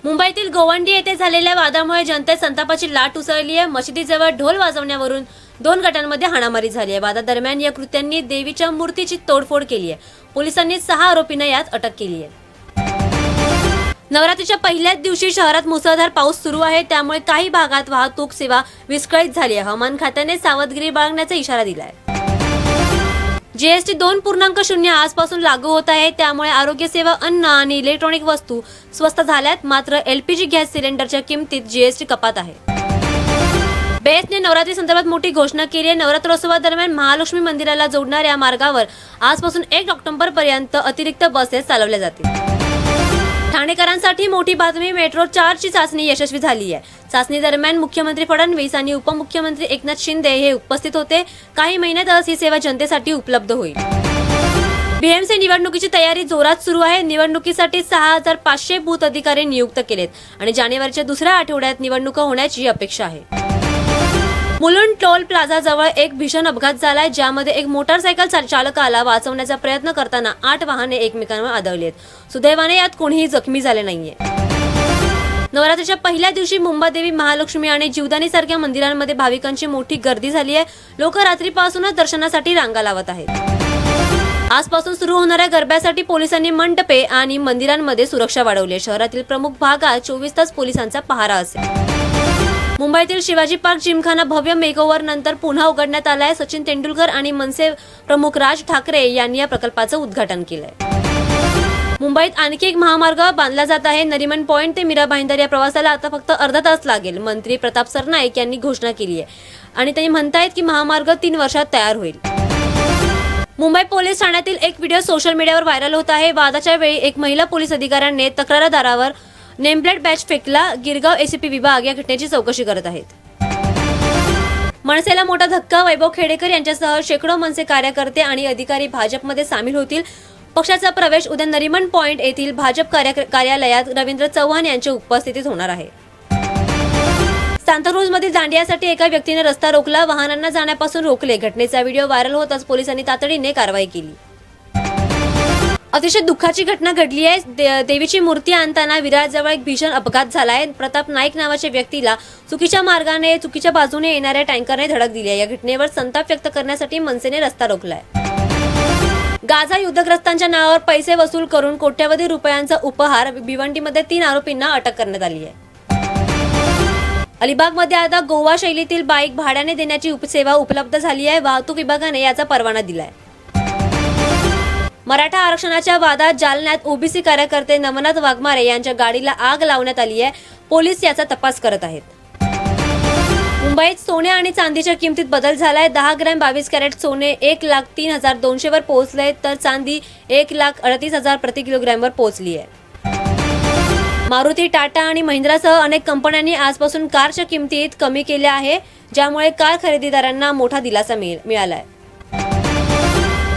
मुंबईतील गोवंडी येथे झालेल्या वादामुळे जनतेत संतापाची लाट उसळली आहे। मशिदीजवळ ढोल वाजवण्यावरून दोन गटांमध्ये हाणामारी झाली आहे। वादादरम्यान या कृत्यांनी देवीच्या मूर्तीची तोडफोड केली आहे। पोलिसांनी 6 आरोपींना यात अटक केली आहे। नवरात्रीच्या पहिल्याच दिवशी शहरात मुसळधार पाऊस सुरू आहे, त्यामुळे काही भागात वाहतूक सेवा विस्कळीत झाली आहे। हवामान खात्याने सावधगिरी बाळगण्याचा इशारा दिला आहे। जीएसटी 2.0 आजपासून लागू होत आहे, त्यामुळे आरोग्य सेवा, अन्न आणि इलेक्ट्रॉनिक वस्तू स्वस्त झाल्यात। मात्र एलपीजी गॅस सिलेंडरच्या किमतीत जीएसटी कपात आहे। बेस्टने नवरात्री संदर्भात मोठी घोषणा केली आहे। नवरात्रोत्सवादरम्यान महालक्ष्मी मंदिराला जोडणाऱ्या मार्गावर आजपासून 1 ऑक्टोबर पर्यंत अतिरिक्त बसेस चालवल्या जातील। ठाणेकरांसाठी मोठी बातमी, मेट्रो 4 ची चाचणी यशस्वी झाली आहे। चाचणी दरम्यान मुख्यमंत्री फडणवीस आणि उपमुख्यमंत्री एकनाथ शिंदे हे उपस्थित होते। काही महिन्यातच ही सेवा जनतेसाठी उपलब्ध होईल। बीएमसी निवडणुकीची तयारी जोरात सुरू आहे। निवडणुकीसाठी 6500 बूथ अधिकारी नियुक्त केलेत आणि जानेवारीच्या दुसऱ्या आठवड्यात निवडणुका होण्याची अपेक्षा आहे। मुलुंड टोल प्लाझा जवळ एक भीषण अपघात झालाय, ज्यामध्ये एक मोटारसायकल चालकाला वाचवण्याचा प्रयत्न करताना 8 वाहने एकमेकांवर आदळलीत। सुदैवाने यात कोणीही जखमी झाले नाहीये। नवरात्रीच्या पहिल्या दिवशी मुंबादेवी, महालक्ष्मी आणि जीवदानी सारख्या मंदिरांमध्ये भाविकांची मोठी गर्दी झाली आहे। लोक रात्रीपासूनच दर्शनासाठी रांगा लावत आहेत। आजपासून सुरू होणाऱ्या गरब्यासाठी पोलिसांनी मंडपे आणि मंदिरांमध्ये सुरक्षा वाढवली आहे। शहरातील प्रमुख भागात 24 तास पोलिसांचा पहारा असेल। मुंबईतील शिवाजी पार्क जिमखाना भव्य मेकओव्हर नंतर पुन्हा उघडण्यात आलाय। सचिन तेंडुलकर आणि मनसे प्रमुख राज ठाकरे यांनी या प्रकल्पाचं उद्घाटन केलंय। मुंबईत आणखी एक महामार्ग बांधला जात आहे। नरिमन पॉइंट ते मीरा भाईंदर या प्रवासाला आता फक्त अर्धा तास लागेल। मंत्री प्रताप सरनाईक यांनी घोषणा केली आहे आणि त्यांनी म्हणतायत की महामार्ग 3 वर्षात तयार होईल। मुंबई पोलीस ठाण्यातील एक व्हिडिओ सोशल मीडियावर व्हायरल होत आहे। वादाच्या वेळी एक महिला पोलीस अधिकाऱ्याने तक्रारदारावर नेमप्लेट बॅच फेकला। गिरगाव एसीपी विभाग या घटनेची चौकशी करत आहेत। मनसेला मोठा धक्का, वैभव खेडेकर यांच्यासह शेकडो मनसे कार्यकर्ते आणि अधिकारी भाजपमध्ये सामील होतील। पक्षाचा प्रवेश उद्या नरिमन पॉइंट येथील भाजप कार्यालयात रवींद्र चव्हाण यांच्या उपस्थितीत होणार आहे। सांताक्रूजमधील दांडियासाठी एका व्यक्तीने रस्ता रोखला, वाहनांना जाण्यापासून रोखले। घटनेचा व्हिडिओ व्हायरल होताच पोलिसांनी तातडीने कारवाई केली। अतिशय दुःखाची घटना घडली आहे। देवीची मूर्ती आणताना विरारजवळ एक भीषण अपघात झालाय। प्रताप नाईक नावाच्या व्यक्तीला चुकीच्या मार्गाने चुकीच्या बाजूने येणाऱ्या टँकरने धडक दिली आहे। या घटनेवर संताप व्यक्त करण्यासाठी मनसेने रस्ता रोखलाय। गाझा युद्धग्रस्तांच्या नावावर पैसे वसूल करून कोट्यवधी रुपयांचा उपहार, भिवंडीमध्ये 3 आरोपींना अटक करण्यात आली आहे। अलिबागमध्ये आता गोवा शैलीतील बाईक भाड्याने देण्याची सेवा उपलब्ध झाली आहे। वाहतूक विभागाने याचा परवाना दिलाय। मराठा आरक्षणाच्या वादात जालन्यात ओबीसी कार्यकर्ते नवनाथ वाघमारे यांच्या गाडीला आग लावण्यात आली आहे। पोलीस याचा तपास करत आहेत। मुंबईत सोने आणि चांदीच्या किमतीत बदल झालाय। 10 ग्रॅम 22 कॅरेट सोने 1,03,200 वर पोहोचले, तर चांदी 1,38,000 प्रति किलोग्रॅमवर पोहोचली आहे। मारुती, टाटा आणि महिंद्रासह अनेक कंपन्यांनी आजपासून कारच्या किमतीत कमी केल्या आहे, ज्यामुळे कार खरेदीदारांना मोठा दिलासा मिळाला आहे।